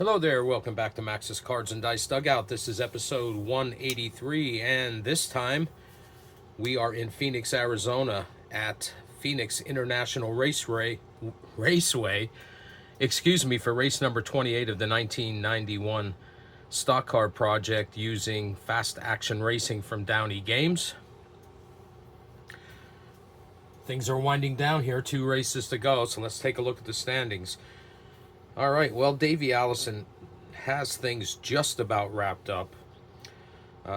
Hello there, welcome back to Max's Cards and Dice Dugout. This is episode 183, and this time we are in Phoenix, Arizona at Phoenix International Raceway, for race number 28 of the 1991 stock car project using fast action racing from Downey Games. Things are winding down here, 2 races to go, so let's take a look at the standings. All right, well, Davey Allison has things just about wrapped up.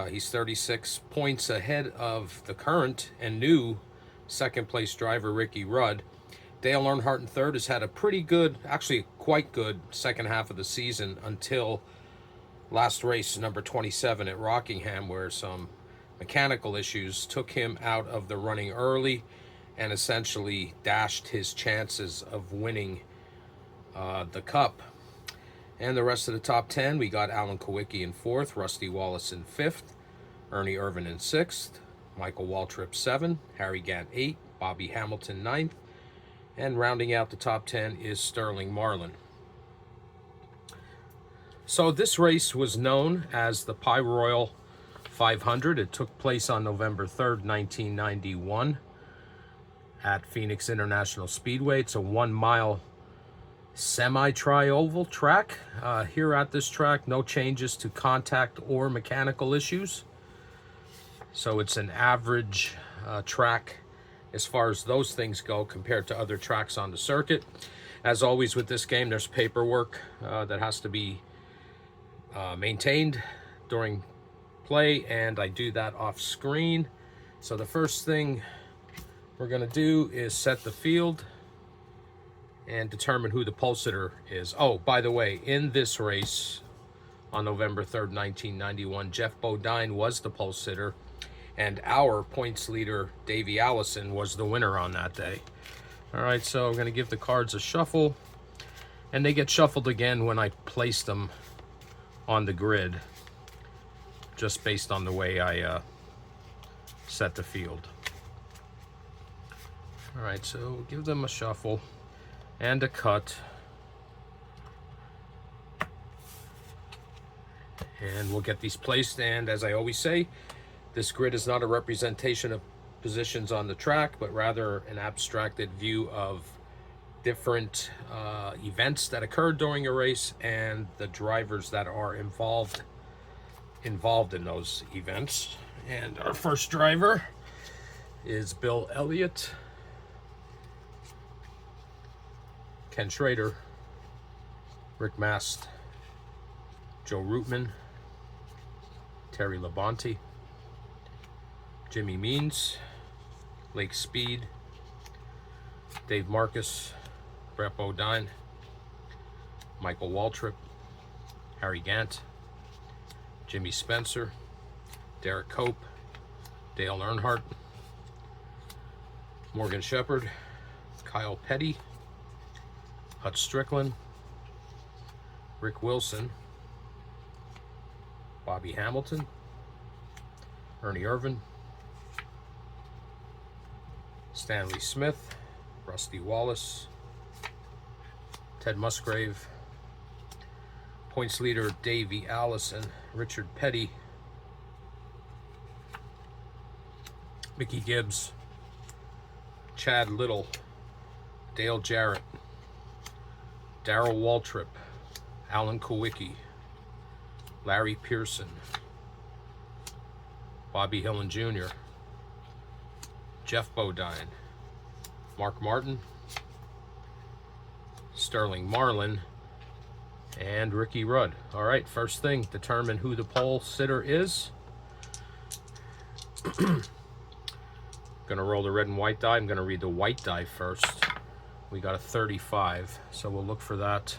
He's 36 points ahead of the current and new second-place driver, Ricky Rudd. Dale Earnhardt in third has had a pretty good, actually quite good, second half of the season until last race, number 27 at Rockingham, where some mechanical issues took him out of the running early and essentially dashed his chances of winning the Cup. And the rest of the top 10, we got Alan Kawicki in 4th, Rusty Wallace in 5th, Ernie Irvan in 6th, Michael Waltrip 7, Harry Gant 8, Bobby Hamilton 9th, and rounding out the top 10 is Sterling Marlin. So this race was known as the Pyroil 500. It took place on November 3rd, 1991 at Phoenix International Speedway. It's a 1-mile semi-tri-oval track. Here at this track, no changes to contact or mechanical issues. So it's an average track as far as those things go compared to other tracks on the circuit. As always with this game, there's paperwork that has to be maintained during play, and I do that off screen. So the first thing we're going to do is set the field and determine who the pole sitter is. Oh, by the way, in this race on November 3rd, 1991, Jeff Bodine was the pole sitter, and our points leader, Davey Allison, was the winner on that day. All right, so I'm going to give the cards a shuffle, and they get shuffled again when I place them on the grid, just based on the way I set the field. All right, so give them a shuffle and a cut, and we'll get these placed. And as I always say, this grid is not a representation of positions on the track, but rather an abstracted view of different events that occurred during a race and the drivers that are involved in those events. And our first driver is Bill Elliott, Ken Schrader, Rick Mast, Joe Rootman, Terry Labonte, Jimmy Means, Lake Speed, Dave Marcus, Brett Bodine, Michael Waltrip, Harry Gant, Jimmy Spencer, Derek Cope, Dale Earnhardt, Morgan Shepherd, Kyle Petty, Hutch Strickland, Rick Wilson, Bobby Hamilton, Ernie Irvan, Stanley Smith, Rusty Wallace, Ted Musgrave, points leader Davey Allison, Richard Petty, Mickey Gibbs, Chad Little, Dale Jarrett, Darrell Waltrip, Alan Kawicki, Larry Pearson, Bobby Hillen Jr., Jeff Bodine, Mark Martin, Sterling Marlin, and Ricky Rudd. All right, first thing, determine who the pole sitter is. Gonna roll the red and white die. I'm gonna read the white die first. We got a 35, so we'll look for that.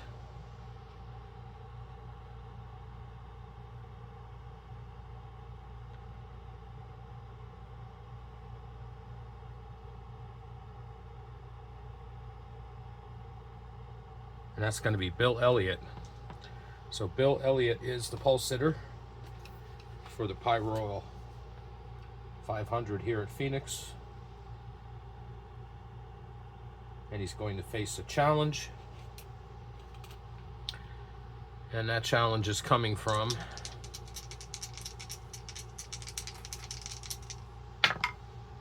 And that's going to be Bill Elliott. So Bill Elliott is the pole sitter for the Pyroil 500 here at Phoenix. And he's going to face a challenge. And that challenge is coming from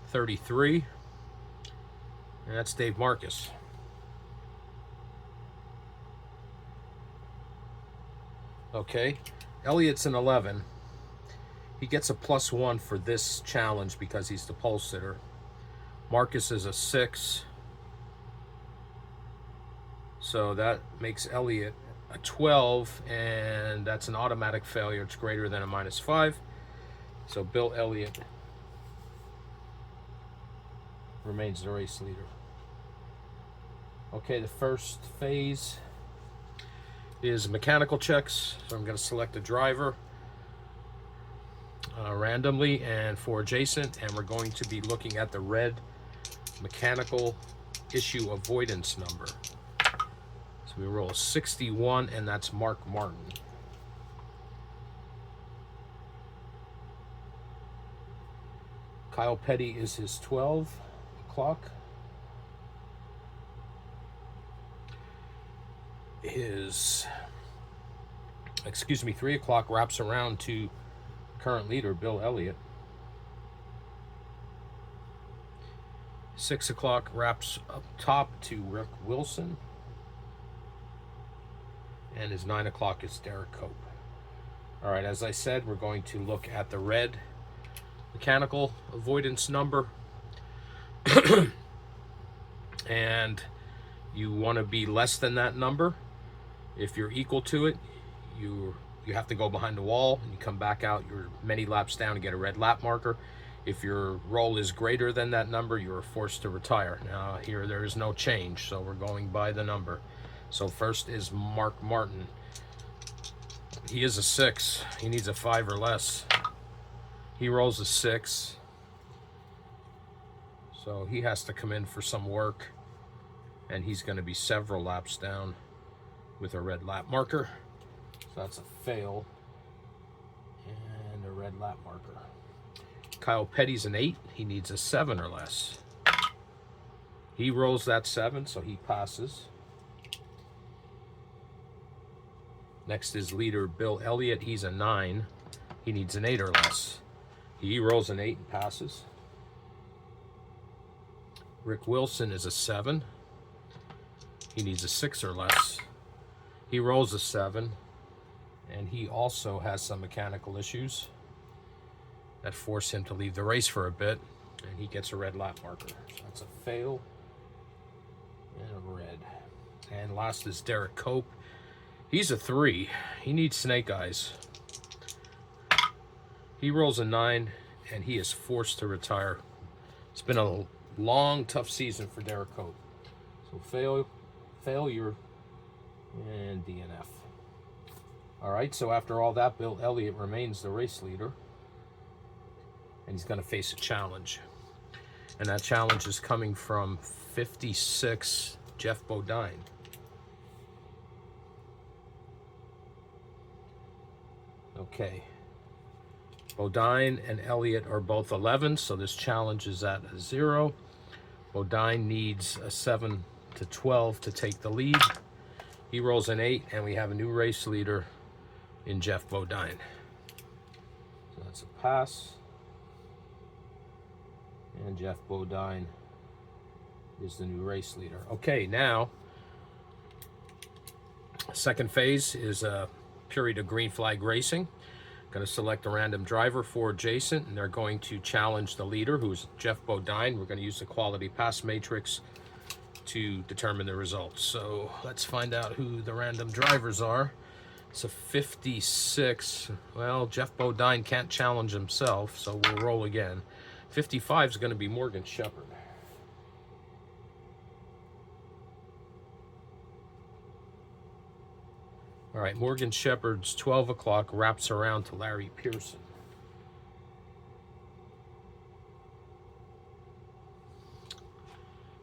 '33, and that's Dave Marcus. Okay, Elliott's an 11. He gets a +1 for this challenge because he's the pole sitter. Marcus is a 6. So that makes Elliott a 12, and that's an automatic failure. It's greater than a -5. So Bill Elliott remains the race leader. Okay, the first phase is mechanical checks. So I'm going to select a driver randomly and for adjacent, and we're going to be looking at the red mechanical issue avoidance number. So we roll a 61, and that's Mark Martin. Kyle Petty is his 12 o'clock. His, 3 o'clock wraps around to current leader Bill Elliott. 6 o'clock wraps up top to Rick Wilson. And his 9 o'clock is Derek Cope. All right, as I said, we're going to look at the red mechanical avoidance number. And you want to be less than that number. If you're equal to it, you have to go behind the wall and you come back out. You're many laps down and get a red lap marker. If your roll is greater than that number, you're forced to retire. Now here there is no change, so we're going by the number. So first is Mark Martin. He is a 6. He needs a 5 or less. He rolls a 6. So he has to come in for some work, and he's going to be several laps down with a red lap marker. So that's a fail and a red lap marker. Kyle Petty's an 8. He needs a 7 or less. He rolls that 7, so he passes. Next is leader Bill Elliott. He's a 9. He needs an 8 or less. He rolls an 8 and passes. Rick Wilson is a 7. He needs a 6 or less. He rolls a 7, and he also has some mechanical issues that force him to leave the race for a bit, and he gets a red lap marker. So that's a fail and a red. And last is Derek Cope. He's a 3. He needs snake eyes. He rolls a 9, and he is forced to retire. It's been a long, tough season for Derek Cope. So failure, and DNF. All right, so after all that, Bill Elliott remains the race leader, and he's going to face a challenge. And that challenge is coming from 56, Jeff Bodine. Okay. Bodine and Elliott are both 11, so this challenge is at a 0. Bodine needs a 7 to 12 to take the lead. He rolls an 8, and we have a new race leader in Jeff Bodine. So that's a pass. And Jeff Bodine is the new race leader. Okay, now, second phase is a period of green flag racing. Going to select a random driver for adjacent, and they're going to challenge the leader, who's Jeff Bodine. We're going to use the quality pass matrix to determine the results. So let's find out who the random drivers are. It's a 56. Well, Jeff Bodine can't challenge himself, so we'll roll again. 55 is going to be Morgan Shepherd. All right, Morgan Shepherd's 12 o'clock wraps around to Larry Pearson.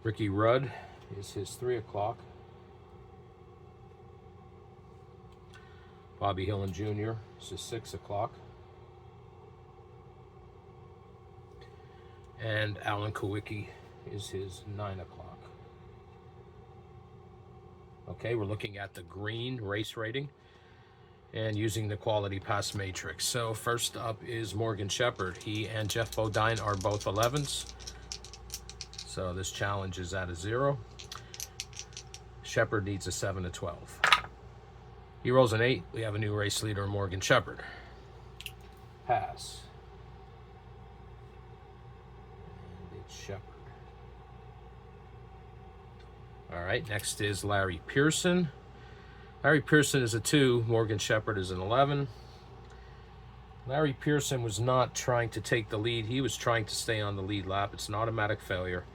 Ricky Rudd is his 3 o'clock. Bobby Hillen Jr. is his 6 o'clock. And Alan Kowicki is his 9 o'clock. Okay, we're looking at the green race rating. and using the quality pass matrix. So first up is Morgan Shepherd. He and Jeff Bodine are both 11s. So this challenge is at a 0. Shepherd needs a 7 to 12. He rolls an 8. We have a new race leader, Morgan Shepherd. Pass. And it's Shepherd. All right, next is Larry Pearson. Larry Pearson is a 2. Morgan Shepherd is an 11. Larry Pearson was not trying to take the lead. He was trying to stay on the lead lap. It's an automatic failure.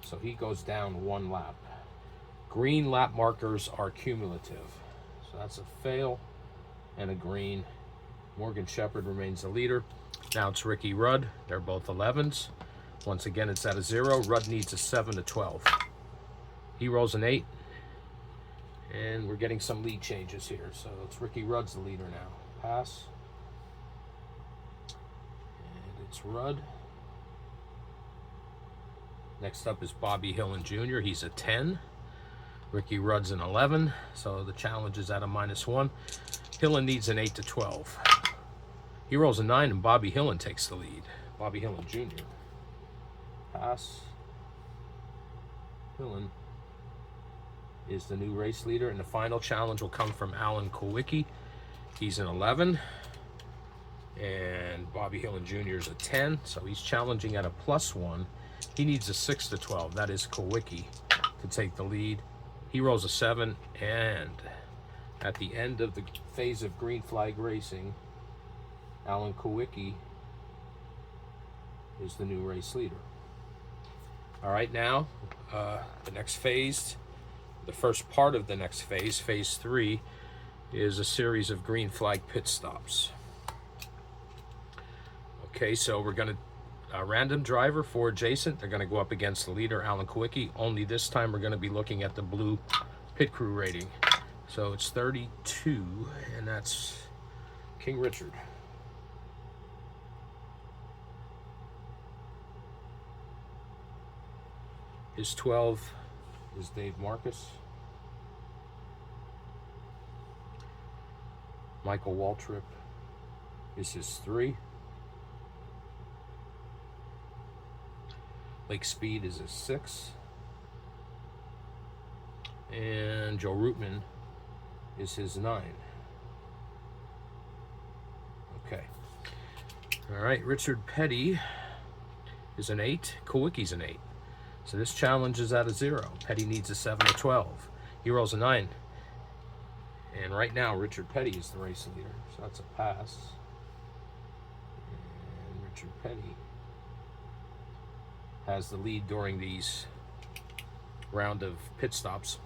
So he goes down 1 lap. Green lap markers are cumulative. So that's a fail and a green. Morgan Shepherd remains the leader. Now it's Ricky Rudd. They're both 11s. Once again, it's at a 0. Rudd needs a 7 to 12. He rolls an 8. And we're getting some lead changes here. So it's Ricky Rudd's the leader now. Pass. And it's Rudd. Next up is Bobby Hillen Jr. He's a 10. Ricky Rudd's an 11. So the challenge is at a -1. Hillen needs an 8 to 12. He rolls a 9 and Bobby Hillen takes the lead. Bobby Hillen Jr. Pass. Hillen is the new race leader, and the final challenge will come from Alan Kowicki. He's an 11, and Bobby Hillen Jr. is a 10, so he's challenging at a +1. He needs a 6 to 12. That is Kowicki to take the lead. He rolls a 7, and at the end of the phase of green flag racing, Alan Kowicki is the new race leader. All right, now the next phase. The first part of the next phase, phase 3, is a series of green flag pit stops. Okay, so we're going to random driver for adjacent. They're going to go up against the leader, Alan Kowicki. Only this time we're going to be looking at the blue pit crew rating. So it's 32, and that's King Richard. His 12 is Dave Marcus. Michael Waltrip is his 3. Lake Speed is his 6. And Joe Rootman is his 9. Okay. All right, Richard Petty is an 8. Kowicki's an 8. So this challenge is at a 0. Petty needs a 7 to 12. He rolls a 9. And right now, Richard Petty is the race leader. So that's a pass. And Richard Petty has the lead during these round of pit stops.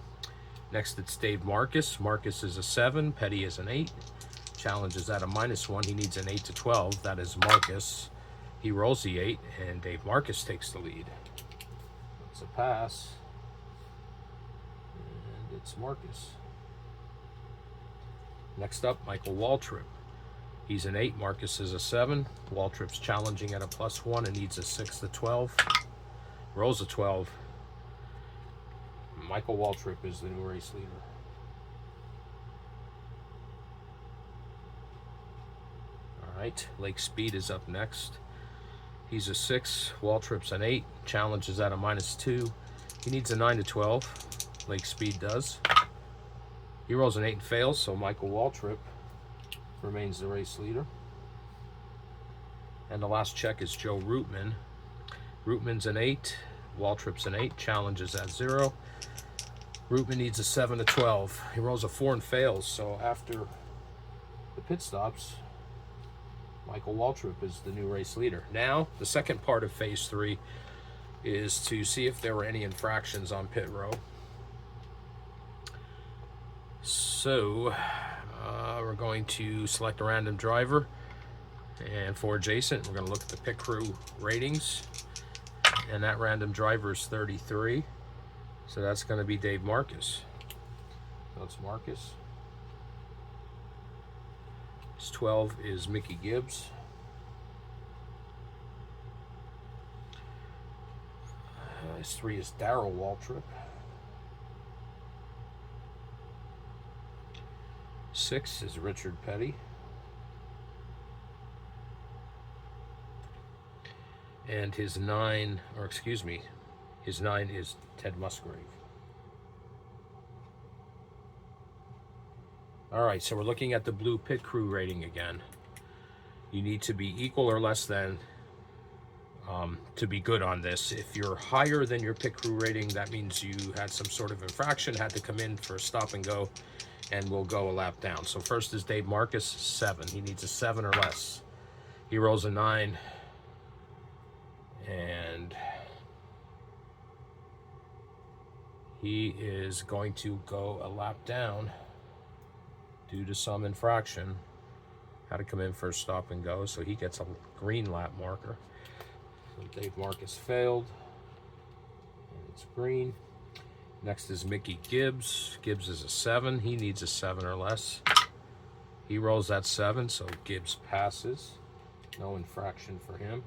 Next, it's Dave Marcus. Marcus is a 7. Petty is an 8. Challenge is at a -1. He needs an 8 to 12. That is Marcus. He rolls the 8, and Dave Marcus takes the lead. It's a pass. And it's Marcus. Next up, Michael Waltrip. He's an 8. Marcus is a 7. Waltrip's challenging at a +1 and needs a 6 to 12. Rolls a 12. Michael Waltrip is the new race leader. All right, Lake Speed is up next. He's a 6. Waltrip's an 8. Challenge is at a -2. He needs a 9 to 12. Lake Speed does. He rolls an 8 and fails, so Michael Waltrip remains the race leader. And the last check is Joe Rootman. Rootman's an 8. Waltrip's an 8. Challenge is at 0. Rootman needs a 7 to 12. He rolls a 4 and fails, so after the pit stops, Michael Waltrip is the new race leader. Now, the second part of phase 3 is to see if there were any infractions on pit row. So, we're going to select a random driver, and for adjacent, we're going to look at the pit crew ratings, and that random driver is 33, so that's going to be Dave Marcus. So it's Marcus. His 12 is Mickey Gibbs. His 3 is Darrell Waltrip. 6 is Richard Petty. And his 9, or excuse me, his 9 is Ted Musgrave. All right, so we're looking at the blue pit crew rating again. You need to be equal or less than to be good on this. If you're higher than your pit crew rating, that means you had some sort of infraction, had to come in for a stop and go, and we'll go a lap down. So first is Dave Marcus, 7. He needs a 7 or less. He rolls a 9, and he is going to go a lap down due to some infraction. Had to come in for a stop and go, so he gets a green lap marker. So Dave Marcus failed, and it's green. Next is Mickey Gibbs. Gibbs is a 7. He needs a 7 or less. He rolls that 7, so Gibbs passes. No infraction for him.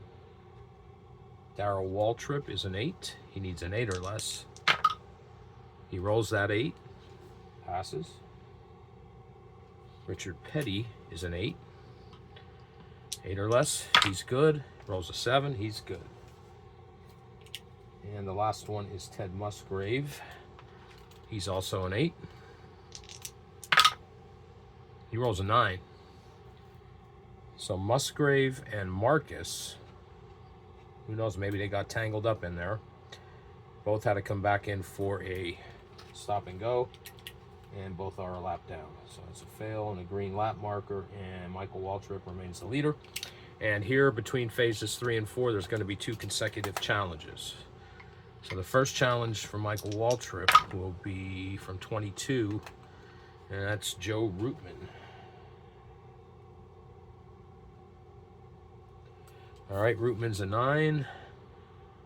Darrell Waltrip is an 8. He needs an 8 or less. He rolls that 8, passes. Richard Petty is an 8. 8 or less, he's good. Rolls a 7, he's good. And the last one is Ted Musgrave. He's also an 8. He rolls a 9. So Musgrave and Marcus, who knows, maybe they got tangled up in there. Both had to come back in for a stop and go, and both are a lap down. So it's a fail and a green lap marker, and Michael Waltrip remains the leader. And here between phases 3 and 4, there's going to be 2 consecutive challenges. So the first challenge for Michael Waltrip will be from 22, and that's Joe Rootman. All right, Rootman's a 9.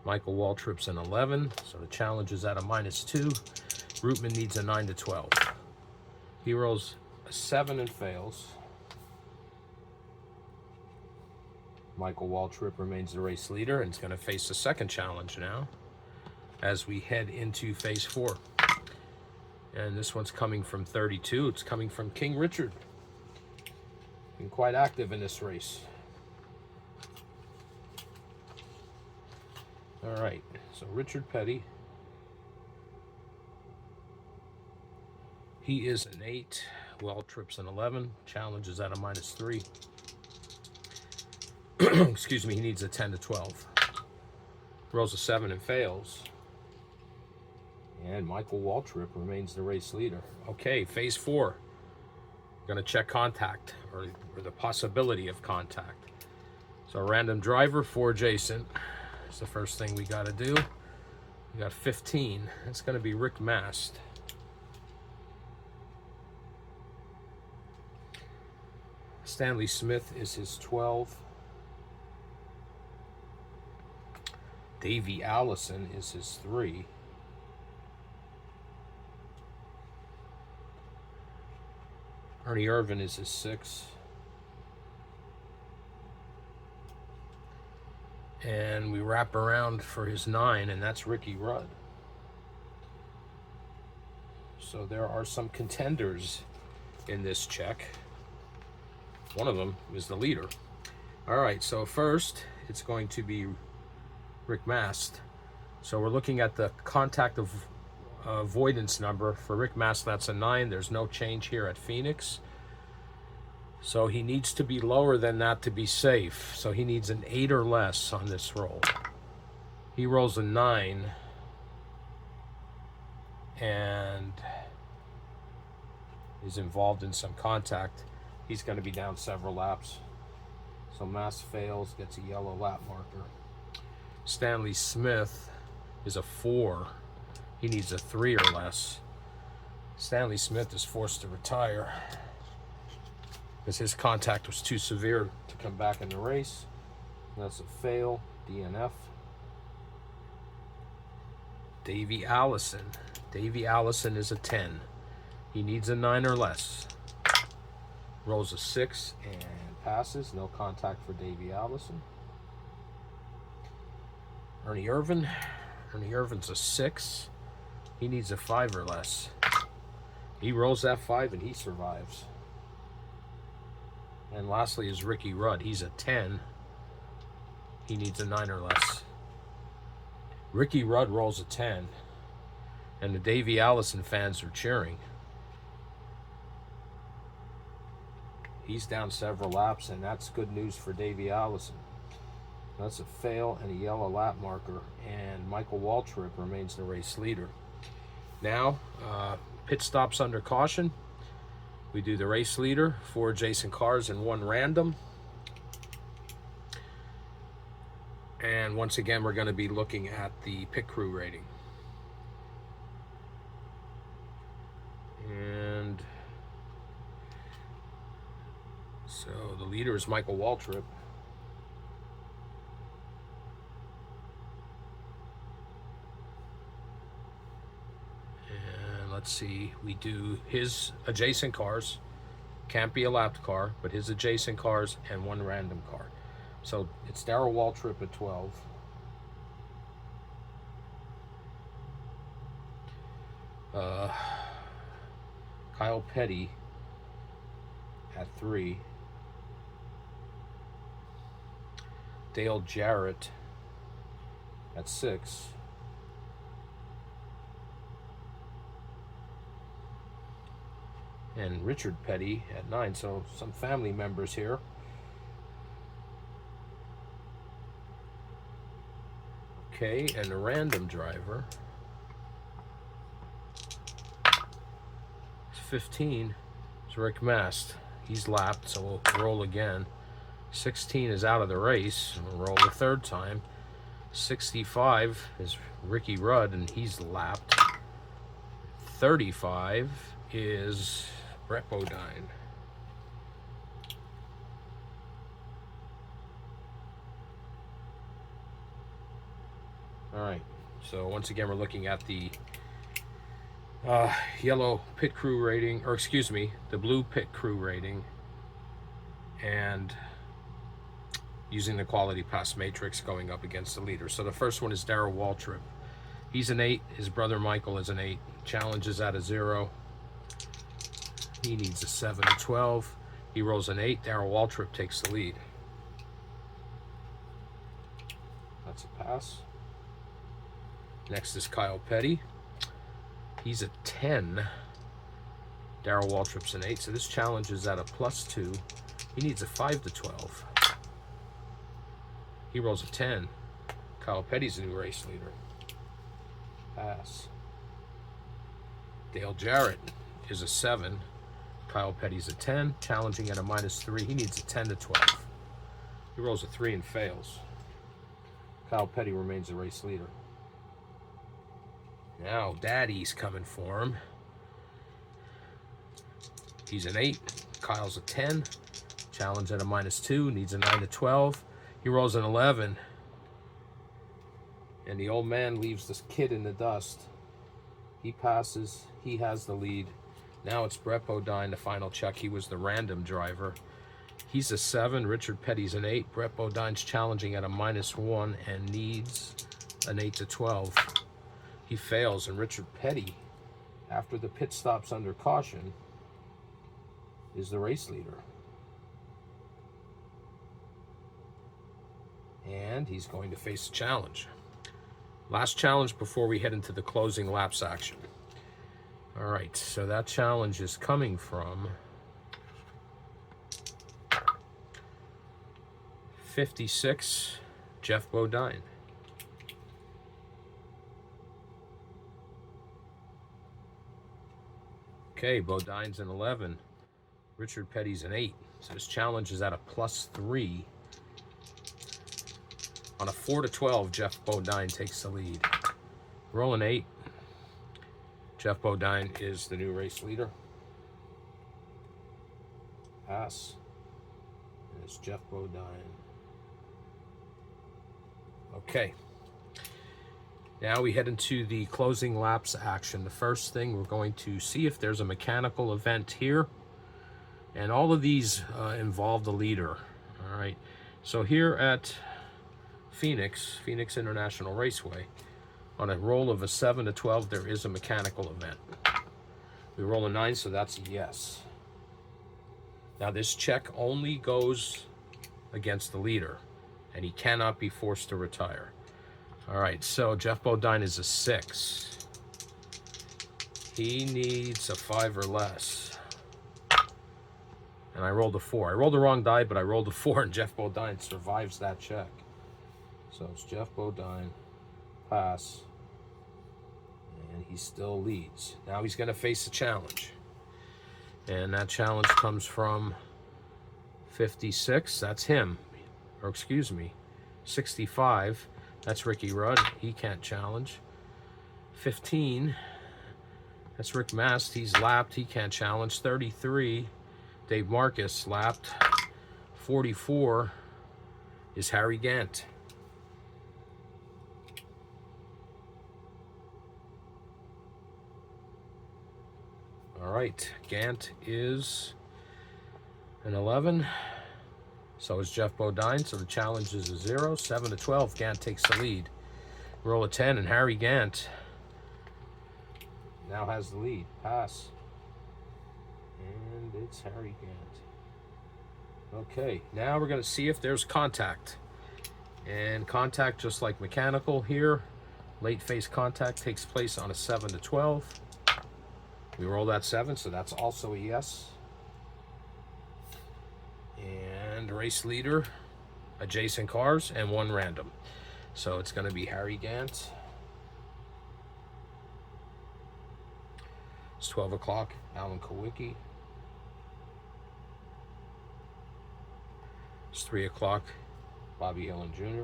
Michael Waltrip's an 11, so the challenge is at a -2. Rootman needs a 9 to 12. He rolls a 7 and fails. Michael Waltrip remains the race leader and is going to face the second challenge now as we head into phase 4. And this one's coming from 32. It's coming from King Richard. Been quite active in this race. All right, so Richard Petty. He is an 8. Waltrip's an 11. Challenge is at a -3. Excuse me, he needs a 10 to 12. Rolls a 7 and fails. And Michael Waltrip remains the race leader. Okay, phase 4. We're going to check contact, or the possibility of contact. So random driver for Jason. That's the first thing we got to do. We got 15. It's going to be Rick Mast. Stanley Smith is his 12. Davey Allison is his 3. Ernie Irvin is his 6. And we wrap around for his 9, and that's Ricky Rudd. So there are some contenders in this check. One of them is the leader. All right, so first it's going to be Rick Mast. So we're looking at the contact avoidance number for Rick Mast. That's a 9. There's no change here at Phoenix. So he needs to be lower than that to be safe. So he needs an 8 or less on this roll. He rolls a 9. And is involved in some contact. He's going to be down several laps. So Mast fails, gets a yellow lap marker. Stanley Smith is a 4. He needs a 3 or less. Stanley Smith is forced to retire because his contact was too severe to come back in the race. That's a fail, DNF. Davey Allison. Davey Allison is a 10. He needs a 9 or less. Rolls a 6 and passes. No contact for Davey Allison. Ernie Irvin. Ernie Irvin's a 6. He needs a 5 or less. He rolls that 5 and he survives. And lastly is Ricky Rudd. He's a 10. He needs a 9 or less. Ricky Rudd rolls a 10. And the Davey Allison fans are cheering. He's down several laps, and that's good news for Davey Allison. That's a fail and a yellow lap marker, and Michael Waltrip remains the race leader. Now, pit stops under caution. We do the race leader, 4 adjacent cars and 1 random. And once again, we're going to be looking at the pit crew rating. And so the leader is Michael Waltrip. And let's see, we do his adjacent cars. Can't be a lapped car, but his adjacent cars and 1 random car. So it's Darrell Waltrip at 12. Kyle Petty at 3. Dale Jarrett at 6. And Richard Petty at 9. So some family members here. Okay, and a random driver. 15 is Rick Mast. He's lapped, so we'll roll again. 16 is out of the race. We'll roll the 3rd time. 65 is Ricky Rudd, and he's lapped. 35 is Brett Bodine. All right, so once again, we're looking at the yellow pit crew rating, or excuse me, the blue pit crew rating, and using the quality pass matrix going up against the leader. So the first one is Darrell Waltrip. He's an 8. His brother Michael is an 8. Challenge is at a 0. He needs a 7 to 12. He rolls an 8. Darrell Waltrip takes the lead. That's a pass. Next is Kyle Petty. He's a 10. Darrell Waltrip's an 8. So this challenge is at a +2. He needs a 5 to 12. He rolls a 10. Kyle Petty's the new race leader. Pass. Dale Jarrett is a 7. Kyle Petty's a 10. Challenging at a -3. He needs a 10 to 12. He rolls a 3 and fails. Kyle Petty remains the race leader. Now Daddy's coming for him. He's an 8. Kyle's a 10. Challenge at a -2. Needs a 9 to 12. He rolls an 11. And the old man leaves this kid in the dust. He passes. He has the lead. Now it's Brett Bodine, the final check. He was the random driver. He's a 7. Richard Petty's an 8. Brett Bodine's challenging at a -1 and needs an 8 to 12. He fails, and Richard Petty, after the pit stops under caution, is the race leader. And he's going to face a challenge. Last challenge before we head into the closing laps action. All right, so that challenge is coming from 56, Jeff Bodine. Okay, Bodine's an 11. Richard Petty's an 8. So this challenge is at a +3. On a 4 to 12, Jeff Bodine takes the lead. Rolling 8. Jeff Bodine is the new race leader. Pass. And it's Jeff Bodine. Okay. Now we head into the closing laps action. The first thing, we're going to see if there's a mechanical event here. And all of these involve the leader. All right. So here at Phoenix International Raceway, on a roll of a 7 to 12, there is a mechanical event. We roll a 9, so that's a yes. Now this check only goes against the leader, and he cannot be forced to retire. All right, so Jeff Bodine is a 6. He needs a 5 or less. And I rolled a 4. I rolled the wrong die, but I rolled a 4, and Jeff Bodine survives that check. So it's Jeff Bodine, pass, and he still leads. Now he's going to face a challenge. And that challenge comes from 56, that's him. Or excuse me, 65, that's Ricky Rudd, he can't challenge. 15, that's Rick Mast, he's lapped, he can't challenge. 33, Dave Marcus lapped. 44 is Harry Gant. All right, Gant is an 11. So is Jeff Bodine, so the challenge is a 0. 7 to 12, Gant takes the lead. Roll a 10, and Harry Gant now has the lead. Pass. And it's Harry Gant. Okay, now we're going to see if there's contact. And contact, just like mechanical here, late phase contact takes place on a 7 to 12. We roll that 7, so that's also a yes. And race leader, adjacent cars, and 1 random. So it's going to be Harry Gant. It's 12 o'clock, Alan Kowicki. It's 3 o'clock, Bobby Hillin Jr.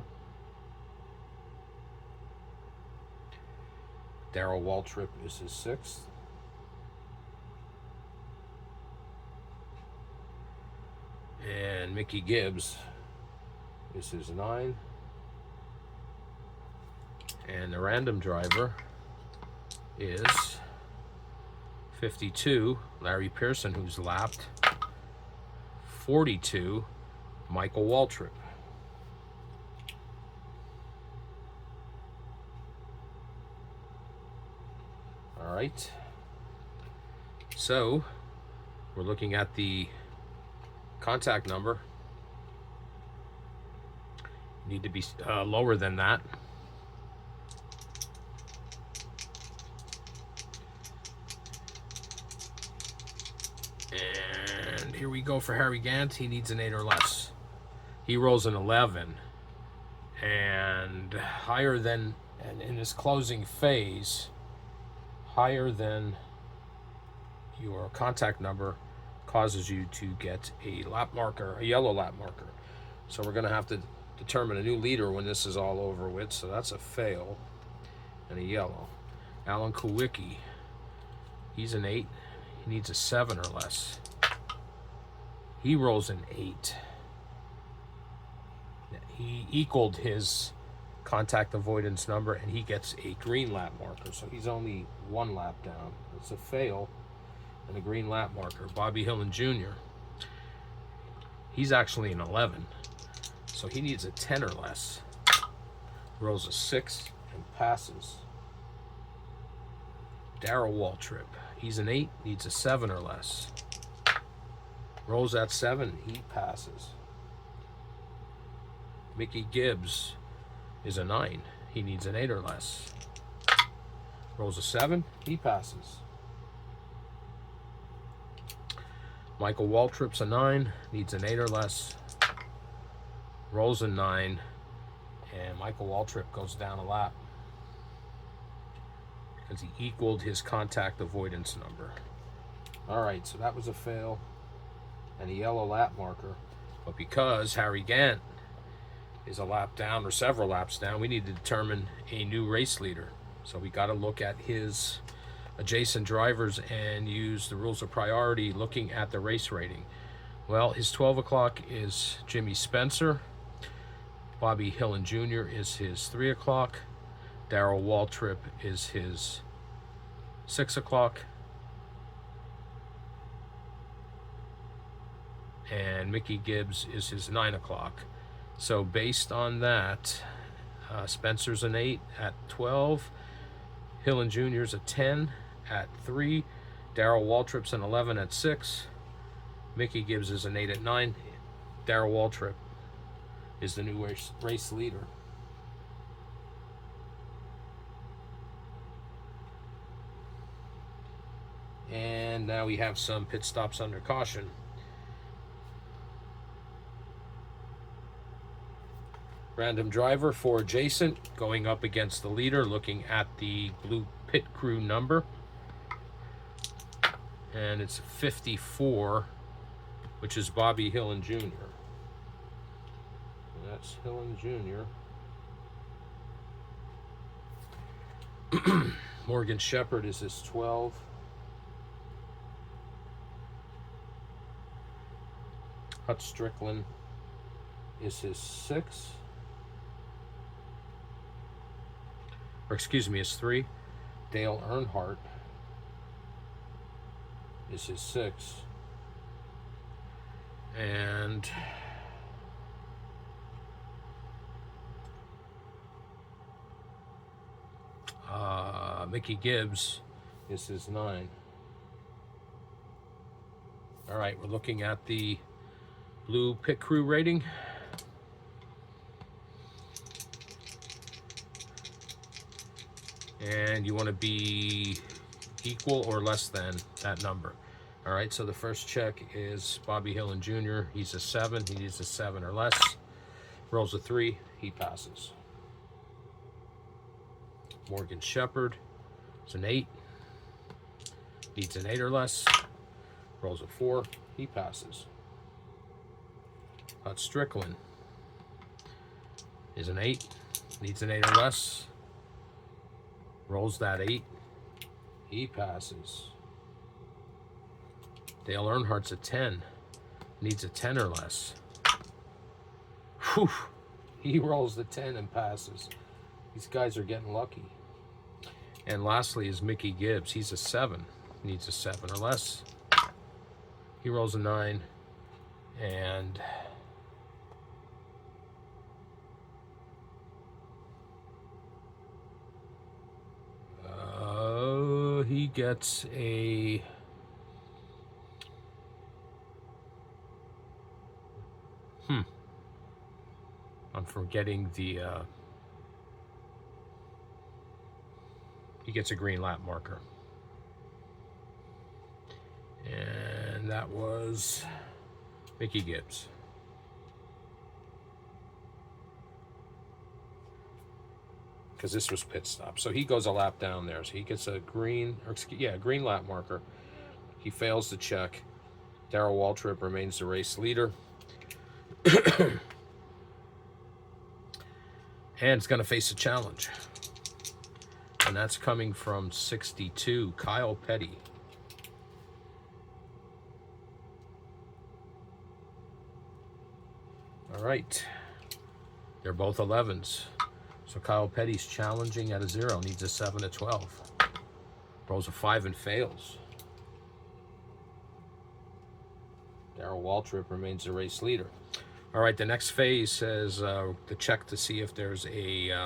Darrell Waltrip is his 6th. And Mickey Gibbs is his 9. And the random driver is 52, Larry Pearson, who's lapped. 42, Michael Waltrip. All right. So we're looking at the contact number. Need to be lower than that. And here we go for Harry Gant. He needs an 8 or less. He rolls an 11. And higher than, and in his closing phase, higher than your contact number causes you to get a lap marker, a yellow lap marker. So we're going to have to determine a new leader when this is all over with. So that's a fail and a yellow. Alan Kowicki, he's an 8. He needs a 7 or less. He rolls an 8. He equaled his contact avoidance number, and he gets a green lap marker. So he's only 1 lap down. It's a fail and a green lap marker. Bobby Hillin Jr., he's actually an 11. So he needs a 10 or less. Rolls a 6 and passes. Darrell Waltrip, he's an 8, needs a 7 or less. Rolls that 7, he passes. Mickey Gibbs is a 9, he needs an 8 or less. Rolls a 7, he passes. Michael Waltrip's a 9, needs an 8 or less. Rolls a 9, and Michael Waltrip goes down a lap because he equaled his contact avoidance number. All right, so that was a fail and a yellow lap marker. But because Harry Gant is a lap down or several laps down, we need to determine a new race leader. So we got to look at his adjacent drivers and use the rules of priority looking at the race rating. Well, his 12 o'clock is Jimmy Spencer. Bobby Hillin Jr. is his 3 o'clock. Darrell Waltrip is his 6 o'clock. And Mickey Gibbs is his 9 o'clock. So based on that, Spencer's an 8 at 12. Hillin Jr.'s a 10 at 3. Darrell Waltrip's an 11 at 6. Mickey Gibbs is an 8 at 9. Darrell Waltrip is the new race leader. And now we have some pit stops under caution. Random driver for adjacent, going up against the leader, looking at the blue pit crew number. And it's 54, which is Bobby Hillen Jr. And that's Hillen Jr. Morgan Shepherd is his 12. Hut Strickland is his 6. Or excuse me, his 3. Dale Earnhardt is his 6. And Mickey Gibbs is his 9. All right, we're looking at the blue pit crew rating. And you want to be equal or less than that number. All right, so the first check is Bobby Hillen Jr. He's a 7. He needs a 7 or less. Rolls a 3. He passes. Morgan Shepherd is an 8. Needs an 8 or less. Rolls a 4. He passes. Hut Strickland is an 8. Needs an 8 or less. Rolls that 8. He passes. Dale Earnhardt's a 10. Needs a 10 or less. Whew. He rolls the 10 and passes. These guys are getting lucky. And lastly is Mickey Gibbs. He's a 7. Needs a 7 or less. He rolls a 9. And he gets a I'm forgetting the he gets a green lap marker. And that was Mickey Gibbs. Because this was pit stop. So he goes a lap down there. So he gets a green, or green lap marker. He fails the check. Darrell Waltrip remains the race leader. And it's going to face a challenge. And that's coming from 62, Kyle Petty. All right. They're both 11s. So Kyle Petty's challenging at a 0, needs a 7 to 12. Rolls a 5 and fails. Darrell Waltrip remains the race leader. All right, the next phase says to check to see if there's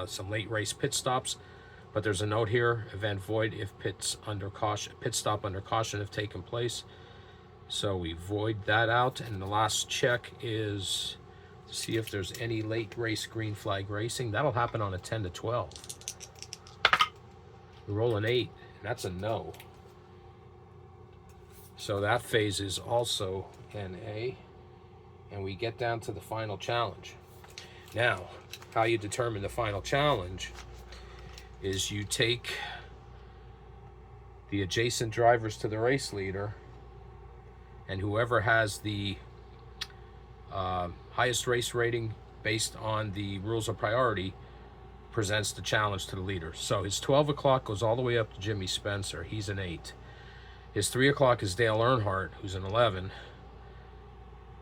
some late race pit stops. But there's a note here, event void if pit stop under caution have taken place. So we void that out. And the last check is to see if there's any late race green flag racing. That'll happen on a 10 to 12. We roll an 8, and that's a no. So that phase is also NA. And we get down to the final challenge. Now, how you determine the final challenge is you take the adjacent drivers to the race leader, and whoever has the highest race rating based on the rules of priority presents the challenge to the leader. So his 12 o'clock goes all the way up to Jimmy Spencer. He's an 8. His 3 o'clock is Dale Earnhardt, who's an 11.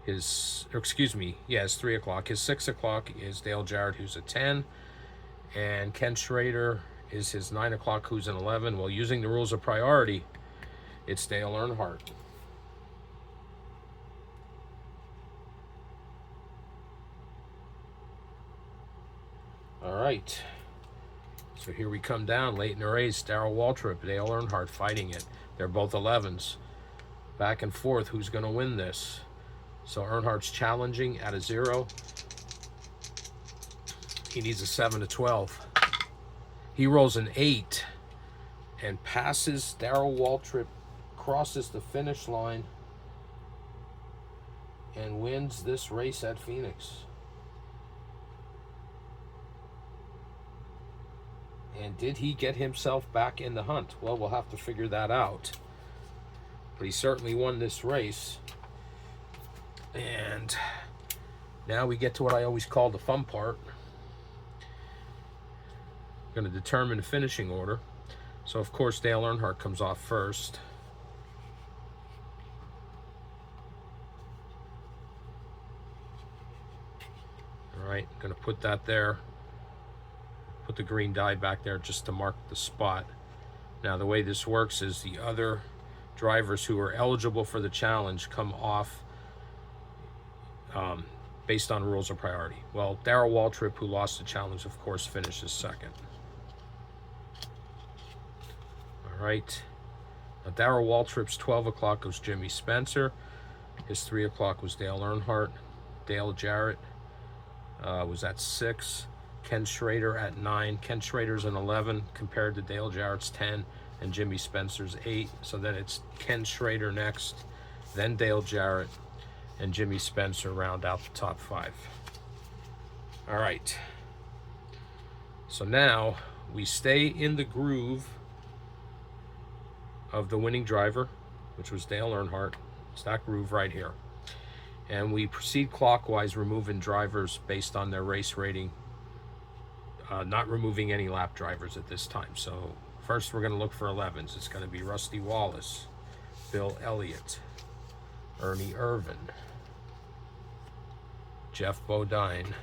His 3 o'clock. His 6 o'clock is Dale Jarrett, who's a 10. And Ken Schrader is his 9 o'clock, who's an 11. Well, using the rules of priority, it's Dale Earnhardt. All right. So here we come down late in the race. Darrell Waltrip, Dale Earnhardt fighting it. They're both 11s. Back and forth, who's going to win this? So Earnhardt's challenging at a 0. He needs a 7 to 12. He rolls an 8 and passes Darrell Waltrip, crosses the finish line, and wins this race at Phoenix. And did he get himself back in the hunt? Well, we'll have to figure that out. But he certainly won this race. And now we get to what I always call the fun part. I'm going to determine the finishing order. So, of course, Dale Earnhardt comes off first. All right, I'm going to put that there. Put the green die back there just to mark the spot. Now, the way this works is the other drivers who are eligible for the challenge come off based on rules of priority. Well, Darrell Waltrip, who lost the challenge, of course, finishes second. All right. Now, Darrell Waltrip's 12 o'clock was Jimmy Spencer. His 3 o'clock was Dale Earnhardt. Dale Jarrett was at 6. Ken Schrader at 9. Ken Schrader's an 11 compared to Dale Jarrett's 10 and Jimmy Spencer's 8. So then it's Ken Schrader next, then Dale Jarrett, and Jimmy Spencer round out the top 5. All right. So now we stay in the groove of the winning driver, which was Dale Earnhardt. It's that groove right here. And we proceed clockwise, removing drivers based on their race rating. Not removing any lap drivers at this time. So first we're going to look for 11s. It's going to be Rusty Wallace, Bill Elliott, Ernie Irvan, Jeff Bodine,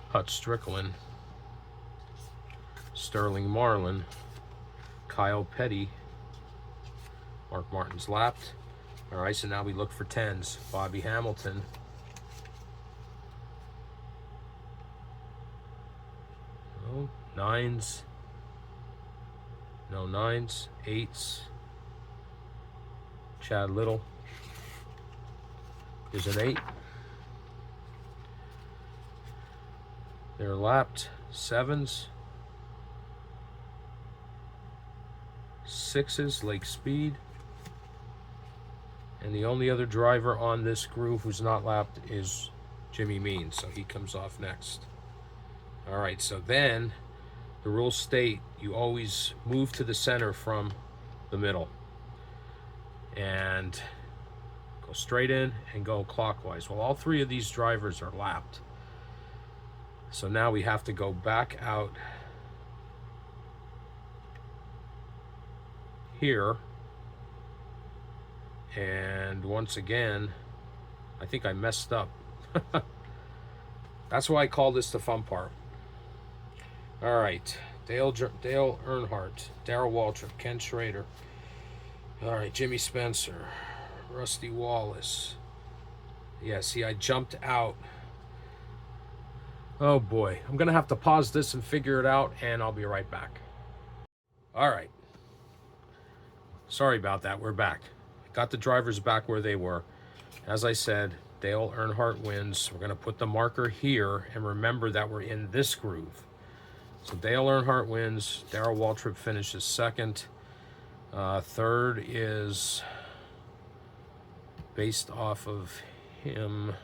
Hut Strickland, Sterling Marlin, Kyle Petty. Mark Martin's lapped. All right, so now we look for 10s. Bobby Hamilton, no 9s, no 9s, 8s. Chad Little is an 8. They're lapped. 7s, 6s, Lake Speed. And the only other driver on this groove who's not lapped is Jimmy Means, so he comes off next. All right, so then the rules state you always move to the center from the middle and go straight in and go clockwise. Well, all 3 of these drivers are lapped. So now we have to go back out here. And once again, I think I messed up. That's why I call this the fun part. All right, Dale Earnhardt, Darrell Waltrip, Ken Schrader. All right, Jimmy Spencer, Rusty Wallace. Yeah, see, I jumped out. Oh boy, I'm gonna have to pause this and figure it out, and I'll be right back. All right. Sorry about that, we're back. Got the drivers back where they were. As I said, Dale Earnhardt wins. We're gonna put the marker here, and remember that we're in this groove. So Dale Earnhardt wins. Darrell Waltrip finishes second. Third is based off of him.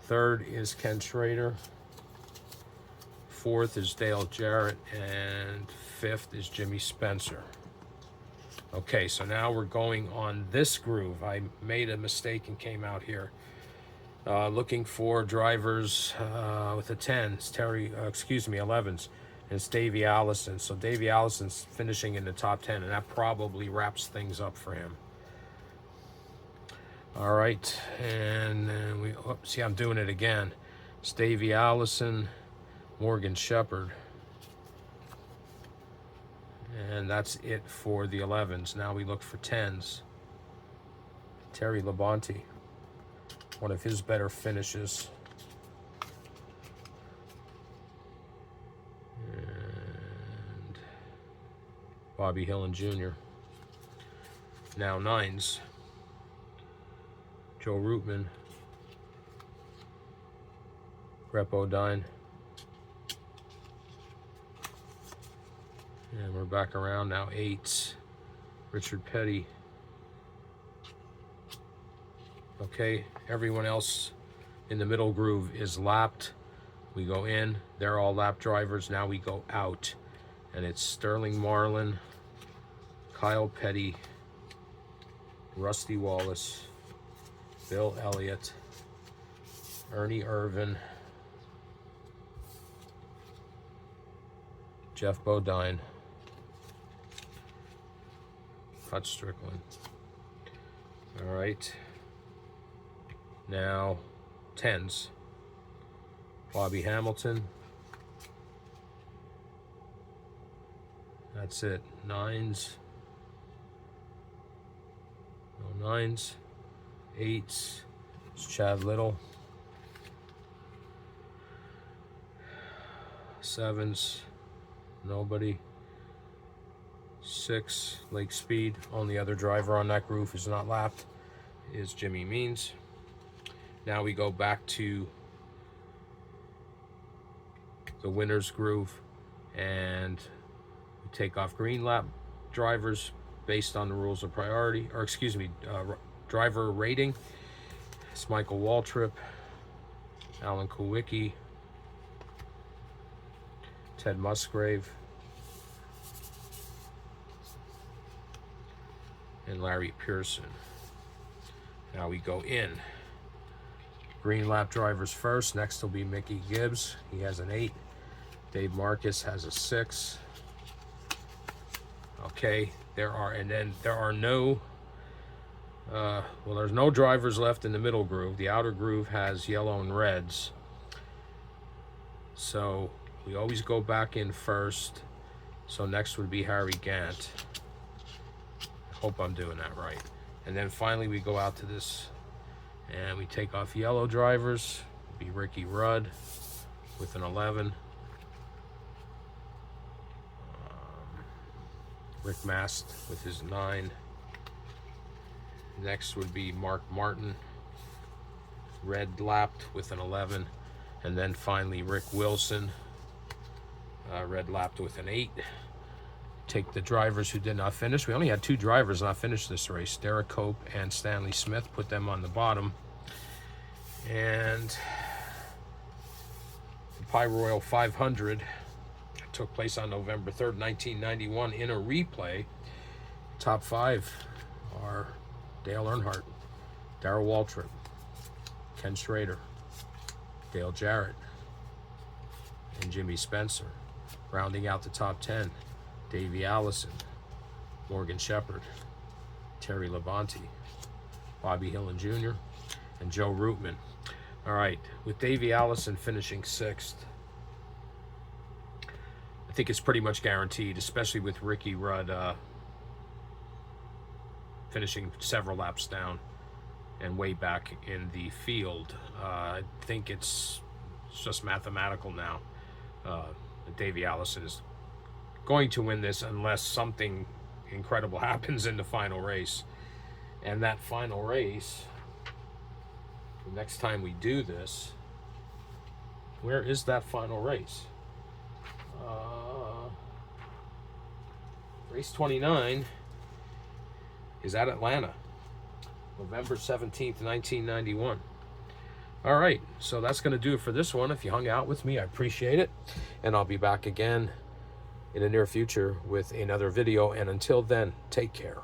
Third is Ken Schrader. Fourth is Dale Jarrett. And fifth is Jimmy Spencer. Okay, so now we're going on this groove. I made a mistake and came out here. Looking for drivers with a 10s, 11s, and it's Davey Allison. So Davey Allison's finishing in the top 10, and that probably wraps things up for him. All right, and see, I'm doing it again. It's Davey Allison, Morgan Shepherd. And that's it for the 11s. Now we look for 10s. Terry Labonte, one of his better finishes. And Bobby Hillin Jr. Now 9s. Joe Rootman, Rep O'Dine. And we're back around now. 8s. Richard Petty. Okay, everyone else in the middle groove is lapped. We go in, they're all lap drivers. Now we go out, and it's Sterling Marlin, Kyle Petty, Rusty Wallace, Bill Elliott, Ernie Irvin, Jeff Bodine, Hutch Strickland. All right. Now 10s. Bobby Hamilton. That's it. 9s. No 9s. 8s. It's Chad Little. 7s. Nobody. 6. Lake Speed. Only other driver on that groove who's not lapped is Jimmy Means. Now we go back to the winner's groove, and we take off green lap drivers based on the rules of priority, or excuse me, driver rating. It's Michael Waltrip, Alan Kulwicki, Ted Musgrave, and Larry Pearson. Now we go in. Green lap drivers first. Next will be Mickey Gibbs. He has an 8. Dave Marcus has a 6. Okay, there are no there's no drivers left in the middle groove. The outer groove has yellow and reds. So we always go back in first. So next would be Harry Gant. I hope I'm doing that right. And then finally we go out to this, and we take off yellow drivers. It'll be Ricky Rudd with an 11. Rick Mast with his 9. Next would be Mark Martin, red lapped with an 11. And then finally Rick Wilson, red lapped with an 8. Take the drivers who did not finish. We only had 2 drivers not finish this race, Derek Cope and Stanley Smith. Put them on the bottom. And the Pyroil 500 took place on November 3rd, 1991 in a replay. Top 5 are Dale Earnhardt, Darrell Waltrip, Ken Schrader, Dale Jarrett, and Jimmy Spencer. Rounding out the top 10, Davey Allison, Morgan Shepherd, Terry Labonte, Bobby Hillin Jr., and Joe Rootman. All right, with Davey Allison finishing 6th, I think it's pretty much guaranteed, especially with Ricky Rudd finishing several laps down and way back in the field. I think it's just mathematical now. Davey Allison is going to win this unless something incredible happens in the final race. And that final race, the next time we do this, where is that final race? Race 29 is at Atlanta, November 17th, 1991. All right, so that's going to do it for this one. If you hung out with me, I appreciate it. And I'll be back again in the near future with another video. And until then, take care.